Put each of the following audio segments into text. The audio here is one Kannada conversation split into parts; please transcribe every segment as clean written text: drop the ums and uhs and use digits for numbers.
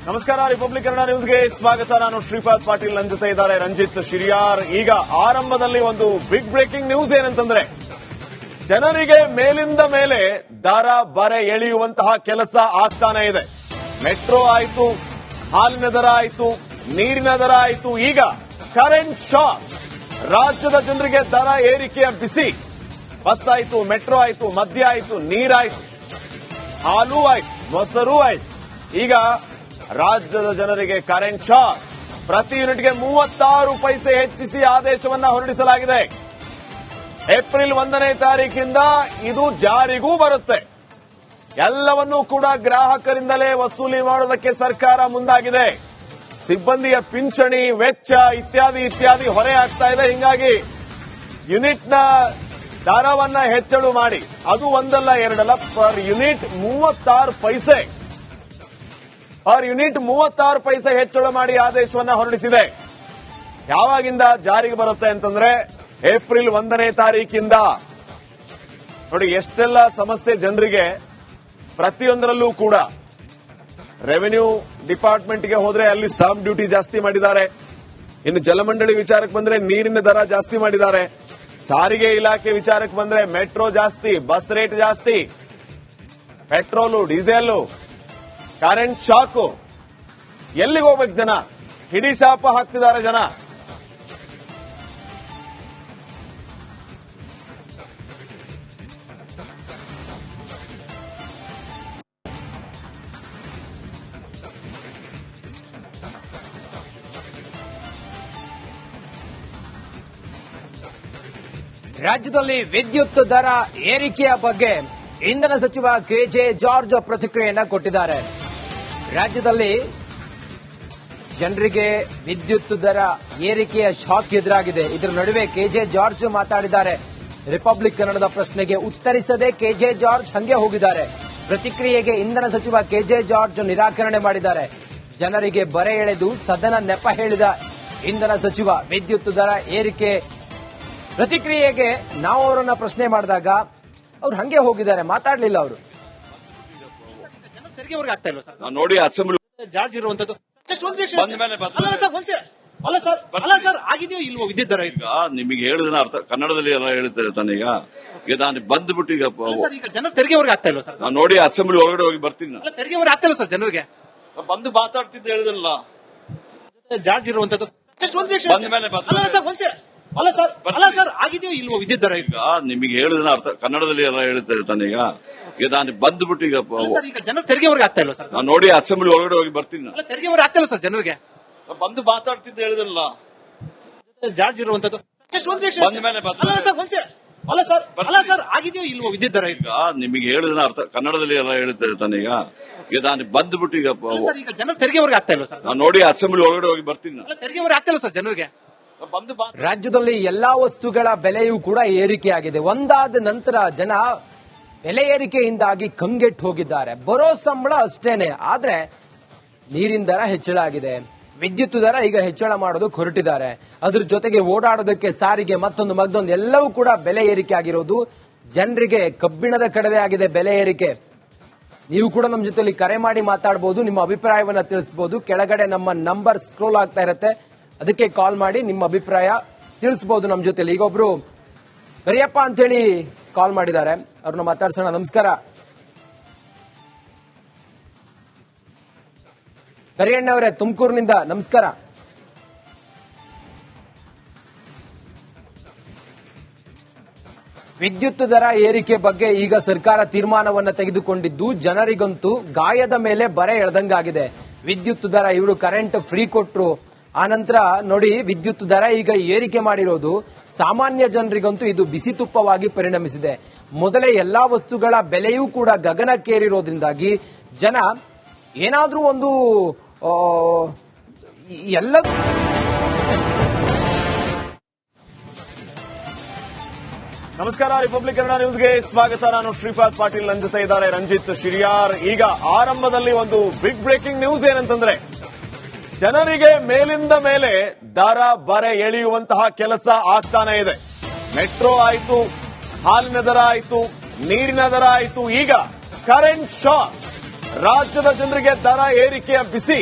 ನಮಸ್ಕಾರ, ರಿಪಬ್ಲಿಕ್ ಕನ್ನಡ ನ್ಯೂಸ್ಗೆ ಸ್ವಾಗತ. ನಾನು ಶ್ರೀಪಾದ್ ಪಾಟೀಲ್, ನನ್ನ ಜೊತೆ ಇದ್ದಾರೆ ರಂಜಿತ್ ಶಿರಿಯಾರ್. ಈಗ ಆರಂಭದಲ್ಲಿ ಒಂದು ಬಿಗ್ ಬ್ರೇಕಿಂಗ್ ನ್ಯೂಸ್ ಏನಂತಂದ್ರೆ, ಜನರಿಗೆ ಮೇಲಿಂದ ಮೇಲೆ ದರ ಬರೆ ಎಳೆಯುವಂತಹ ಕೆಲಸ ಆಗ್ತಾನೆ ಇದೆ. ಮೆಟ್ರೋ ಆಯ್ತು, ಹಾಲಿನ ದರ ಆಯ್ತು, ನೀರಿನ ದರ ಆಯ್ತು, ಈಗ ಕರೆಂಟ್ ಶಾಕ್. ರಾಜ್ಯದ ಜನರಿಗೆ ದರ ಏರಿಕೆಯ ಬಿಸಿ. ಬಸ್ ಆಯ್ತು, ಮೆಟ್ರೋ ಆಯ್ತು, ಮದ್ಯ ಆಯ್ತು, ನೀರಾಯ್ತು, ಹಾಲು ಆಯ್ತು, ಮೊಸರು ಆಯ್ತು. ಈಗ ರಾಜ್ಯದ ಜನರಿಗೆ ಕರೆಂಟ್ ಶಾಕ್. ಪ್ರತಿ ಯೂನಿಟ್ಗೆ 36 ಪೈಸೆ ಹೆಚ್ಚಿಸಿ ಆದೇಶವನ್ನ ಹೊರಡಿಸಲಾಗಿದೆ. ಏಪ್ರಿಲ್ 1ನೇ ತಾರೀಕಿಂದ ಇದು ಜಾರಿಗೂ ಬರುತ್ತೆ. ಎಲ್ಲವನ್ನೂ ಕೂಡ ಗ್ರಾಹಕರಿಂದಲೇ ವಸೂಲಿ ಮಾಡೋದಕ್ಕೆ ಸರ್ಕಾರ ಮುಂದಾಗಿದೆ. ಸಿಬ್ಬಂದಿಯ ಪಿಂಚಣಿ ವೆಚ್ಚ ಇತ್ಯಾದಿ ಇತ್ಯಾದಿ ಹೊರೆ ಆಗ್ತಾ ಇದೆ. ಹೀಗಾಗಿ ಯೂನಿಟ್ನ ದರವನ್ನ ಹೆಚ್ಚಳ ಮಾಡಿ, ಅದು ಒಂದಲ್ಲ ಎರಡಲ್ಲ, ಪರ್ ಯೂನಿಟ್ 36 ಪೈಸೆ ಹೆಚ್ಚಳ ಮಾಡಿ ಆದೇಶವನ್ನ ಹೊರಡಿಸಿದೆ. ಯಾವಾಗಿಂದ ಜಾರಿಗೆ ಬರುತ್ತೆ ಅಂತಂದ್ರೆ ಏಪ್ರಿಲ್ 1ನೇ ತಾರೀಕಿಂದ. ನೋಡಿ ಎಷ್ಟೆಲ್ಲ ಸಮಸ್ಯೆ ಜನರಿಗೆ. ಪ್ರತಿಯೊಂದರಲ್ಲೂ ಕೂಡ ರೆವೆನ್ಯೂ ಡಿಪಾರ್ಟ್ಮೆಂಟ್ಗೆ ಹೋದ್ರೆ ಅಲ್ಲಿ ಸ್ಟಾಂಪ್ ಡ್ಯೂಟಿ ಜಾಸ್ತಿ ಮಾಡಿದ್ದಾರೆ. ಇನ್ನು ಜಲಮಂಡಳಿ ವಿಚಾರಕ್ಕೆ ಬಂದ್ರೆ ನೀರಿನ ದರ ಜಾಸ್ತಿ ಮಾಡಿದ್ದಾರೆ. ಸಾರಿಗೆ ಇಲಾಖೆ ವಿಚಾರಕ್ಕೆ ಬಂದ್ರೆ ಮೆಟ್ರೋ ಜಾಸ್ತಿ, ಬಸ್ ರೇಟ್ ಜಾಸ್ತಿ, ಪೆಟ್ರೋಲು, ಡೀಸೆಲ್, ಕರೆಂಟ್ ಶಾಕು. ಎಲ್ಲಿಗೆ ಹೋಗ್ಬೇಕು ಜನ? ಹಿಡಿ ಶಾಪ ಹಾಕ್ತಿದ್ದಾರೆ ಜನ. ರಾಜ್ಯದಲ್ಲಿ ವಿದ್ಯುತ್ ದರ ಏರಿಕೆಯ ಬಗ್ಗೆ ಇಂಧನ ಸಚಿವ ಕೆಜೆ ಜಾರ್ಜ್ ಪ್ರತಿಕ್ರಿಯೆಯನ್ನ ಕೊಟ್ಟಿದ್ದಾರೆ. ರಾಜ್ಯದಲ್ಲಿ ಜನರಿಗೆ ವಿದ್ಯುತ್ ದರ ಏರಿಕೆಯ ಶಾಕ್ ಎದುರಾಗಿದೆ. ಇದರ ನಡುವೆ ಕೆಜೆ ಜಾರ್ಜ್ ಮಾತಾಡಿದ್ದಾರೆ. ರಿಪಬ್ಲಿಕ್ ಕನ್ನಡದ ಪ್ರಶ್ನೆಗೆ ಉತ್ತರಿಸದೆ ಕೆಜೆ ಜಾರ್ಜ್ ಹಂಗೆ ಹೋಗಿದ್ದಾರೆ. ಪ್ರತಿಕ್ರಿಯೆಗೆ ಇಂಧನ ಸಚಿವ ಕೆಜೆ ಜಾರ್ಜ್ ನಿರಾಕರಣೆ ಮಾಡಿದ್ದಾರೆ. ಜನರಿಗೆ ಬರೆ ಎಳೆದು ಸದನ ನೆಪ ಹೇಳಿದ ಇಂಧನ ಸಚಿವ ವಿದ್ಯುತ್ ದರ ಏರಿಕೆ ಪ್ರತಿಕ್ರಿಯೆಗೆ ನಾವು ಅವರನ್ನ ಪ್ರಶ್ನೆ ಮಾಡಿದಾಗ ಅವ್ರು ಹಂಗೆ ಹೋಗಿದ್ದಾರೆ, ಮಾತಾಡಲಿಲ್ಲ ಅವರು. ತೆರಿಗೆವರೆಗೆ ಆಗ್ತಾ ಇಲ್ವಾ ಸರ್? ನೋಡಿ ಅಸೆಂಬ್ಲಿ ಜಾರ್ಜ್ ಇರುವಂತದ್ದು ಅಲ್ಲ ಸರ್, ಆಗಿದೆಯೋ ಇಲ್ವೋ ವಿದ್ಯುತ್ ದರ? ಈಗ ನಿಮಗೆ ಹೇಳಿದ ಅರ್ಥ ಕನ್ನಡದಲ್ಲಿ ಎಲ್ಲ ಹೇಳ್ತಾರೆ ತಾನೀಗ. ನಾನು ಬಂದ್ಬಿಟ್ಟು ಈಗ ಜನರು ತೆರಿಗೆವರೆಗೆ ಆಗ್ತಾ ಇಲ್ವಾ ಸರ್? ನಾನು ನೋಡಿ ಅಸೆಂಬ್ಲಿ ಒಳಗಡೆ ಹೋಗಿ ಬರ್ತೀನಿ. ತೆರಿಗೆವರೆಗೆ ಆಗ್ತಾ ಇಲ್ಲ ಸರ್ ಜನರಿಗೆ. ಬಂದು ಮಾತಾಡ್ತಿದ್ದೆ ಹೇಳಿದ್ರಲ್ಲ. ಜಾರ್ಜ್ ಇರುವಂತದ್ದು ಆಗಿದೆಯೋ ಇಲ್ವೋ ವಿದ್ಯುತ್ ದರ? ಈಗ ನಿಮಗೆ ಹೇಳಿದ ಅರ್ಥ ಕನ್ನಡದಲ್ಲಿ ಎಲ್ಲ ಹೇಳ್ತಾರೆ ತಾನೀಗ. ನಾನು ಬಂದ್ಬಿಟ್ಟು ಈಗ ಜನರು ತೆರಿಗೆವರೆಗೆ ಆಗ್ತಾ ಇಲ್ವಾ ಸರ್? ನಾನು ನೋಡಿ ಅಸೆಂಬ್ಲಿ ಒಳಗಡೆ ಹೋಗಿ ಬರ್ತೀನಿ. ತೆರಿಗೆವರೆಗೆ ಆಗ್ತಾ ಇಲ್ಲ ಸರ್ ಜನರಿಗೆ. ಬಂದು ಮಾತಾಡ್ತಿದ್ದೆ ಹೇಳಿದ್ರಲ್ಲ. ಜಾರ್ಜ್ ಇರುವಂತದ್ದು ಆಗಿದೆಯೋ ಇಲ್ವೋ ವಿದ್ಯುತ್ ದರ? ಈಗ ನಿಮಗೆ ಹೇಳಿದ ಅರ್ಥ ಕನ್ನಡದಲ್ಲಿ ಎಲ್ಲ ಹೇಳ್ತಾರೆ ತಾನೀಗ. ನಾನು ಬಂದ್ಬಿಟ್ಟು ಈಗ ಜನರು ತೆರಿಗೆವರೆಗೆ ಆಗ್ತಾ ಇಲ್ವಾ ಸರ್? ನಾನು ನೋಡಿ ಅಸೆಂಬ್ಲಿ ಒಳಗಡೆ ಹೋಗಿ ಬರ್ತೀನಿ. ತೆರಿಗೆವರೆಗೆ ಆಗ್ತಾ ಇಲ್ಲ ಸರ್ ಜನರಿಗೆ. ರಾಜ್ಯದಲ್ಲಿ ಎಲ್ಲಾ ವಸ್ತುಗಳ ಬೆಲೆಯೂ ಕೂಡ ಏರಿಕೆಯಾಗಿದೆ. ಒಂದಾದ ನಂತರ ಜನ ಬೆಲೆ ಏರಿಕೆಯಿಂದಾಗಿ ಕಂಗೆಟ್ಟು ಹೋಗಿದ್ದಾರೆ. ಬರೋ ಸಂಬಳ ಅಷ್ಟೇನೆ, ಆದ್ರೆ ನೀರಿನ ದರ ಹೆಚ್ಚಳ ಆಗಿದೆ. ವಿದ್ಯುತ್ ದರ ಈಗ ಹೆಚ್ಚಳ ಮಾಡೋದಕ್ಕೆ ಹೊರಟಿದ್ದಾರೆ. ಅದ್ರ ಜೊತೆಗೆ ಓಡಾಡೋದಕ್ಕೆ ಸಾರಿಗೆ ಮತ್ತೊಂದು ಎಲ್ಲವೂ ಕೂಡ ಬೆಲೆ ಏರಿಕೆ ಆಗಿರೋದು. ಜನರಿಗೆ ಕಬ್ಬಿಣದ ಕಡಿಮೆ ಆಗಿದೆ ಬೆಲೆ ಏರಿಕೆ. ನೀವು ಕೂಡ ನಮ್ಮ ಜೊತೆಲಿ ಕರೆ ಮಾಡಿ ಮಾತಾಡಬಹುದು, ನಿಮ್ಮ ಅಭಿಪ್ರಾಯವನ್ನ ತಿಳಿಸಬಹುದು. ಕೆಳಗಡೆ ನಮ್ಮ ನಂಬರ್ ಸ್ಕ್ರೋಲ್ ಆಗ್ತಾ ಇರುತ್ತೆ, ಅದಕ್ಕೆ ಕಾಲ್ ಮಾಡಿ ನಿಮ್ಮ ಅಭಿಪ್ರಾಯ ತಿಳಿಸಬಹುದು ನಮ್ಮ ಜೊತೆಲಿ. ಈಗ ಒಬ್ರು ಕರಿಯಪ್ಪ ಅಂತ ಹೇಳಿ ಕಾಲ್ ಮಾಡಿದ್ದಾರೆ, ಅವ್ರನ್ನ ಮಾತಾಡ್ಸೋಣ. ನಮಸ್ಕಾರ ಕರಿಯಣ್ಣವರೇ, ತುಮಕೂರಿನಿಂದ ನಮಸ್ಕಾರ. ವಿದ್ಯುತ್ ದರ ಏರಿಕೆ ಬಗ್ಗೆ ಈಗ ಸರ್ಕಾರ ತೀರ್ಮಾನವನ್ನ ತೆಗೆದುಕೊಂಡಿದ್ದು ಜನರಿಗಂತೂ ಗಾಯದ ಮೇಲೆ ಬರೆ ಎಳೆದಂಗಾಗಿದೆ. ವಿದ್ಯುತ್ ದರ ಇವರು ಕರೆಂಟ್ ಫ್ರೀ ಕೊಟ್ರು, ಆನಂತರ ನೋಡಿ ವಿದ್ಯುತ್ ದರ ಈಗ ಏರಿಕೆ ಮಾಡಿರೋದು ಸಾಮಾನ್ಯ ಜನರಿಗಂತೂ ಇದು ಬಿಸಿ ತುಪ್ಪವಾಗಿ ಪರಿಣಮಿಸಿದೆ. ಮೊದಲೇ ಎಲ್ಲಾ ವಸ್ತುಗಳ ಬೆಲೆಯೂ ಕೂಡ ಗಗನಕ್ಕೇರಿರೋದ್ರಿಂದಾಗಿ ಜನ ಏನಾದ್ರೂ ಒಂದು ಎಲ್ಲ ನಮಸ್ಕಾರ, ರಿಪಬ್ಲಿಕ್ ಕನ್ನಡ ನ್ಯೂಸ್ಗೆ ಸ್ವಾಗತ. ನಾನು ಶ್ರೀಪಾದ್ ಪಾಟೀಲ್, ನನ್ನ ಜೊತೆ ಇದ್ದಾರೆ ರಂಜಿತ್ ಶಿರಿಯಾರ್. ಈಗ ಆರಂಭದಲ್ಲಿ ಒಂದು ಬಿಗ್ ಬ್ರೇಕಿಂಗ್ ನ್ಯೂಸ್ ಏನಂತಂದ್ರೆ, ಜನರಿಗೆ ಮೇಲಿಂದ ಮೇಲೆ ದರ ಬರೆ ಎಳೆಯುವಂತಹ ಕೆಲಸ ಆಗ್ತಾನೆ ಇದೆ. ಮೆಟ್ರೋ ಆಯ್ತು, ಹಾಲಿನ ದರ ಆಯ್ತು, ನೀರಿನ ದರ ಆಯ್ತು, ಈಗ ಕರೆಂಟ್ ಶಾಕ್. ರಾಜ್ಯದ ಜನರಿಗೆ ದರ ಏರಿಕೆಯ ಬಿಸಿ.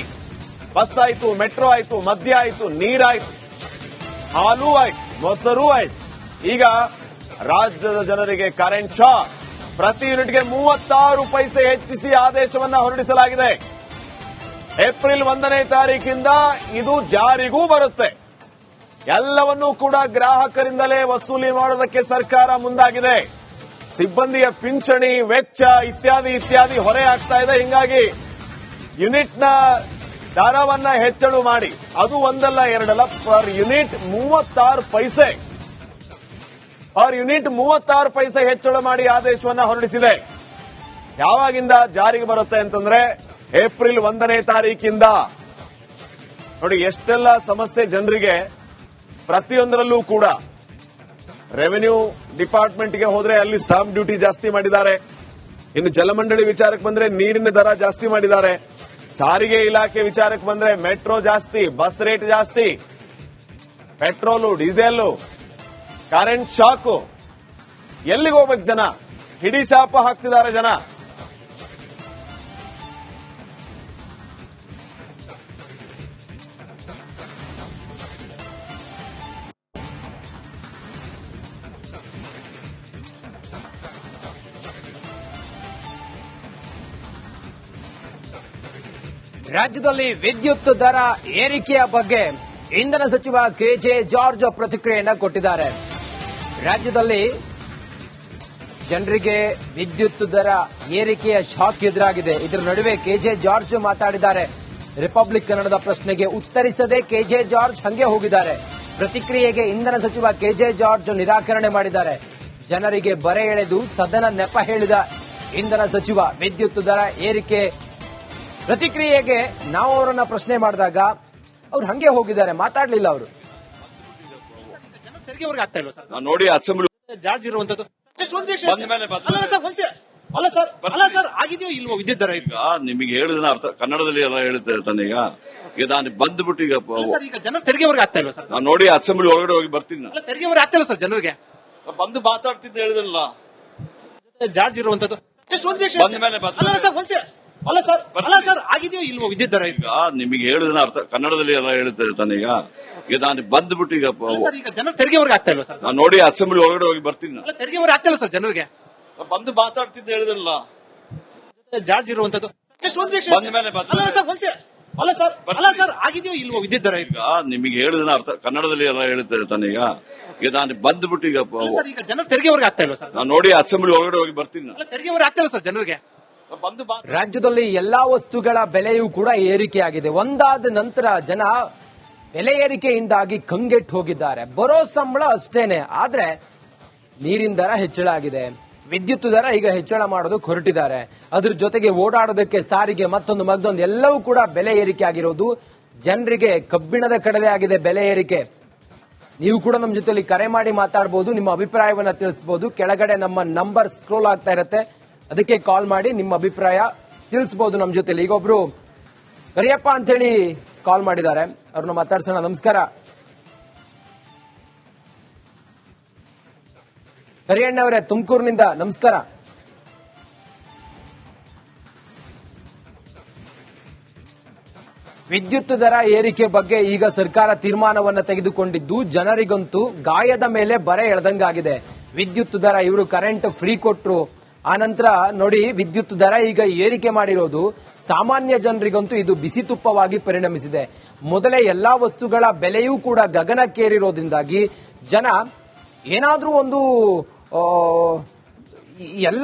ಬಸ್ ಆಯ್ತು, ಮೆಟ್ರೋ ಆಯ್ತು, ಮದ್ಯ ಆಯ್ತು, ನೀರಾಯ್ತು, ಹಾಲು ಆಯ್ತು, ಮೊಸರು ಆಯ್ತು. ಈಗ ರಾಜ್ಯದ ಜನರಿಗೆ ಕರೆಂಟ್ ಶಾಕ್. ಪ್ರತಿ ಯೂನಿಟ್ಗೆ 36 ಪೈಸೆ ಹೆಚ್ಚಿಸಿ ಆದೇಶವನ್ನ ಹೊರಡಿಸಲಾಗಿದೆ. ಏಪ್ರಿಲ್ 1ನೇ ತಾರೀಕಿಂದ ಇದು ಜಾರಿಗೂ ಬರುತ್ತೆ. ಎಲ್ಲವನ್ನೂ ಕೂಡ ಗ್ರಾಹಕರಿಂದಲೇ ವಸೂಲಿ ಮಾಡೋದಕ್ಕೆ ಸರ್ಕಾರ ಮುಂದಾಗಿದೆ. ಸಿಬ್ಬಂದಿಯ ಪಿಂಚಣಿ ವೆಚ್ಚ ಇತ್ಯಾದಿ ಇತ್ಯಾದಿ ಹೊರೆ ಆಗ್ತಾ ಇದೆ. ಹಿಂಗಾಗಿ ಯೂನಿಟ್ನ ದರವನ್ನ ಹೆಚ್ಚಳ ಮಾಡಿ, ಅದು ಒಂದಲ್ಲ ಎರಡಲ್ಲ, ಪರ್ ಯೂನಿಟ್ 36 ಪೈಸೆ ಹೆಚ್ಚಳ ಮಾಡಿ ಆದೇಶವನ್ನ ಹೊರಡಿಸಿದೆ. ಯಾವಾಗಿಂದ ಜಾರಿಗೆ ಬರುತ್ತೆ ಅಂತಂದ್ರೆ ಏಪ್ರಿಲ್ 1ನೇ ತಾರೀಕಿಂದ. ನೋಡಿ ಎಷ್ಟೆಲ್ಲ ಸಮಸ್ಯೆ ಜನರಿಗೆ. ಪ್ರತಿಯೊಂದರಲ್ಲೂ ಕೂಡ ರೆವೆನ್ಯೂ ಡಿಪಾರ್ಟ್ಮೆಂಟ್ಗೆ ಹೋದ್ರೆ ಅಲ್ಲಿ ಸ್ಟಾಂಪ್ ಡ್ಯೂಟಿ ಜಾಸ್ತಿ ಮಾಡಿದ್ದಾರೆ. ಇನ್ನು ಜಲಮಂಡಳಿ ವಿಚಾರಕ್ಕೆ ಬಂದ್ರೆ ನೀರಿನ ದರ ಜಾಸ್ತಿ ಮಾಡಿದ್ದಾರೆ. ಸಾರಿಗೆ ಇಲಾಖೆ ವಿಚಾರಕ್ಕೆ ಬಂದ್ರೆ ಮೆಟ್ರೋ ಜಾಸ್ತಿ, ಬಸ್ ರೇಟ್ ಜಾಸ್ತಿ, ಪೆಟ್ರೋಲು, ಡೀಸೆಲ್, ಕರೆಂಟ್ ಶಾಕು. ಎಲ್ಲಿಗೆ ಹೋಗ್ಬೇಕು ಜನ? ಹಿಡಿ ಶಾಪ ಹಾಕ್ತಿದ್ದಾರೆ ಜನ. ರಾಜ್ಯದಲ್ಲಿ ವಿದ್ಯುತ್ ದರ ಏರಿಕೆಯ ಬಗ್ಗೆ ಇಂಧನ ಸಚಿವ ಕೆಜೆ ಜಾರ್ಜ್ ಪ್ರತಿಕ್ರಿಯೆಯನ್ನ ಕೊಟ್ಟಿದ್ದಾರೆ. ರಾಜ್ಯದಲ್ಲಿ ಜನರಿಗೆ ವಿದ್ಯುತ್ ದರ ಏರಿಕೆಯ ಶಾಕ್ ಎದುರಾಗಿದೆ. ಇದರ ನಡುವೆ ಕೆಜೆ ಜಾರ್ಜ್ ಮಾತಾಡಿದ್ದಾರೆ. ರಿಪಬ್ಲಿಕ್ ಕನ್ನಡದ ಪ್ರಶ್ನೆಗೆ ಉತ್ತರಿಸದೆ ಕೆಜೆ ಜಾರ್ಜ್ ಹಂಗೆ ಹೋಗಿದ್ದಾರೆ. ಪ್ರತಿಕ್ರಿಯೆಗೆ ಇಂಧನ ಸಚಿವ ಕೆಜೆ ಜಾರ್ಜ್ ನಿರಾಕರಣೆ ಮಾಡಿದ್ದಾರೆ. ಜನರಿಗೆ ಬರೆ ಎಳೆದು ಸದನ ನೆಪ ಹೇಳಿದ ಇಂಧನ ಸಚಿವ ವಿದ್ಯುತ್ ದರ ಏರಿಕೆ ಪ್ರತಿಕ್ರಿಯೆಗೆ ನಾವು ಅವರನ್ನ ಪ್ರಶ್ನೆ ಮಾಡಿದಾಗ ಅವ್ರು ಹಂಗೆ ಹೋಗಿದ್ದಾರೆ, ಮಾತಾಡ್ಲಿಲ್ಲ ಅವರು. ಜನರ ತೆರಿಗೆವರೆಗೆ ಆಗ್ತಾ ಇಲ್ವಾ ಸರ್? ನಾನು ನೋಡಿ ಅಸೆಂಬ್ಲಿ ಜಾರ್ಜ್ ಇರುವಂತದ್ದು ಬಂದ ಮೇಲೆ ಅಲ್ಲ ಸರ್ ಆಗಿದೆಯೋ ಇಲ್ವೋ ವಿದ್ಯುತ್ ದರ? ಈಗ ನಿಮಗೆ ಹೇಳಿದ ಅರ್ಥ ಕನ್ನಡದಲ್ಲಿ ಎಲ್ಲ ಹೇಳ್ತೇವೆ ತಾನೀಗ. ಈಗ ನಾನು ಬಂದ್ಬಿಟ್ಟು ಈಗ ಈಗ ಜನರ ತೆರಿಗೆವರೆಗೆ ಆಗ್ತಾ ಇಲ್ವಾ ಸರ್? ನಾನು ನೋಡಿ ಅಸೆಂಬ್ಲಿ ಒಳಗಡೆ ಹೋಗಿ ಬರ್ತೀನಿ. ನಾನು ತೆರಿಗೆವರೆಗೆ ಆಗ್ತಾ ಇಲ್ಲ ಸರ್ ಜನರಿಗೆ. ಬಂದು ಮಾತಾಡ್ತಿದ್ದೆ ಹೇಳಿದ್ರಲ್ಲ. ಜಾರ್ಜ್ ಇರುವಂತದ್ದು ಬಂದ ಮೇಲೆ ಅಲ್ಲ ಸರ್ ಆಗಿದೆಯೋ ಇಲ್ವೋ ವಿದ್ಯುತ್ ದರ? ಈಗ ನಿಮಗೆ ಹೇಳಿದ ಅರ್ಥ ಕನ್ನಡದಲ್ಲಿ ಎಲ್ಲ ಹೇಳ್ತೇವೆ ತಾನೀಗ. ಈಗ ನಾನು ಬಂದ್ಬಿಟ್ಟು ಈಗ ಈಗ ಜನರ ತೆರಿಗೆವರೆಗೆ ಆಗ್ತಾ ಇಲ್ವಾ ಸರ್? ನಾನು ನೋಡಿ ಅಸೆಂಬ್ಲಿ ಒಳಗಡೆ ಹೋಗಿ ಬರ್ತೀನಿ. ನಾನು ತೆರಿಗೆವರೆಗೆ ಆಗ್ತಾ ಇಲ್ಲ ಸರ್ ಜನರಿಗೆ. ಬಂದು ಮಾತಾಡ್ತಿದ್ದೆ ಹೇಳಿದ್ರಲ್ಲ. ಜಾರ್ಜ್ ಇರುವಂತದ್ದು ಬಂದ ಮೇಲೆ ಅಲ್ಲ ಸರ್ ಆಗಿದೆಯೋ ಇಲ್ವೋ ವಿದ್ಯುತ್ ದರ? ಈಗ ನಿಮಗೆ ಹೇಳಿದ ಅರ್ಥ ಕನ್ನಡದಲ್ಲಿ ಎಲ್ಲ ಹೇಳ್ತೇವೆ ತಾನೀಗ. ಈಗ ನಾನು ಬಂದ್ಬಿಟ್ಟು ಈಗ ಈಗ ಜನರ ತೆರಿಗೆವರೆಗೆ ಆಗ್ತಾ ಇಲ್ವಾ ಸರ್? ನಾನು ನೋಡಿ ಅಸೆಂಬ್ಲಿ ಒಳಗಡೆ ಹೋಗಿ ಬರ್ತೀನಿ. ನಾನು ತೆರಿಗೆವರೆಗೆ ಆಗ್ತಾ ಇಲ್ಲ ಸರ್ ಜನರಿಗೆ. ಬಂದು ರಾಜ್ಯದಲ್ಲಿ ಎಲ್ಲಾ ವಸ್ತುಗಳ ಬೆಲೆಯೂ ಕೂಡ ಏರಿಕೆಯಾಗಿದೆ. ಒಂದಾದ ನಂತರ ಜನ ಬೆಲೆ ಏರಿಕೆಯಿಂದಾಗಿ ಕಂಗೆಟ್ಟು ಹೋಗಿದ್ದಾರೆ. ಬರೋ ಸಂಬಳ ಅಷ್ಟೇನೆ, ಆದ್ರೆ ನೀರಿನ ದರ ಹೆಚ್ಚಳ ಆಗಿದೆ. ವಿದ್ಯುತ್ ದರ ಈಗ ಹೆಚ್ಚಳ ಮಾಡೋದಕ್ಕೆ ಹೊರಟಿದ್ದಾರೆ. ಅದ್ರ ಜೊತೆಗೆ ಓಡಾಡೋದಕ್ಕೆ ಸಾರಿಗೆ ಮತ್ತೊಂದು ಎಲ್ಲವೂ ಕೂಡ ಬೆಲೆ ಏರಿಕೆ ಆಗಿರೋದು ಜನರಿಗೆ ಕಬ್ಬಿಣದ ಕಡಲೆ ಆಗಿದೆ ಬೆಲೆ ಏರಿಕೆ. ನೀವು ಕೂಡ ನಮ್ಮ ಜೊತೆಲಿ ಕರೆ ಮಾಡಿ ಮಾತಾಡಬಹುದು, ನಿಮ್ಮ ಅಭಿಪ್ರಾಯವನ್ನ ತಿಳಿಸಬಹುದು. ಕೆಳಗಡೆ ನಮ್ಮ ನಂಬರ್ ಸ್ಕ್ರೋಲ್ ಆಗ್ತಾ ಇರುತ್ತೆ, ಅದಕ್ಕೆ ಕಾಲ್ ಮಾಡಿ ನಿಮ್ಮ ಅಭಿಪ್ರಾಯ ತಿಳಿಸಬಹುದು ನಮ್ಮ ಜೊತೆಲಿ. ಈಗೊಬ್ರು ಕರಿಯಪ್ಪ ಅಂತ ಹೇಳಿ ಕಾಲ್ ಮಾಡಿದ್ದಾರೆ, ಅವ್ರನ್ನ ಮಾತಾಡ್ಸೋಣ. ನಮಸ್ಕಾರ ಕರಿಯಣ್ಣ ಅವರೇ, ತುಮಕೂರಿನಿಂದ ನಮಸ್ಕಾರ. ವಿದ್ಯುತ್ ದರ ಏರಿಕೆ ಬಗ್ಗೆ ಈಗ ಸರ್ಕಾರ ತೀರ್ಮಾನವನ್ನ ತೆಗೆದುಕೊಂಡಿದ್ದು ಜನರಿಗಂತೂ ಗಾಯದ ಮೇಲೆ ಬರೆ ಎಳೆದಂಗಾಗಿದೆ. ವಿದ್ಯುತ್ ದರ ಇವರು ಕರೆಂಟ್ ಫ್ರೀ ಕೊಟ್ರು, ಆನಂತರ ನೋಡಿ ವಿದ್ಯುತ್ ದರ ಈಗ ಏರಿಕೆ ಮಾಡಿರೋದು ಸಾಮಾನ್ಯ ಜನರಿಗಂತೂ ಇದು ಬಿಸಿ ತುಪ್ಪವಾಗಿ ಪರಿಣಮಿಸಿದೆ. ಮೊದಲೇ ಎಲ್ಲಾ ವಸ್ತುಗಳ ಬೆಲೆಯೂ ಕೂಡ ಗಗನಕ್ಕೇರಿರೋದ್ರಿಂದಾಗಿ ಜನ ಏನಾದ್ರೂ ಒಂದು ಎಲ್ಲ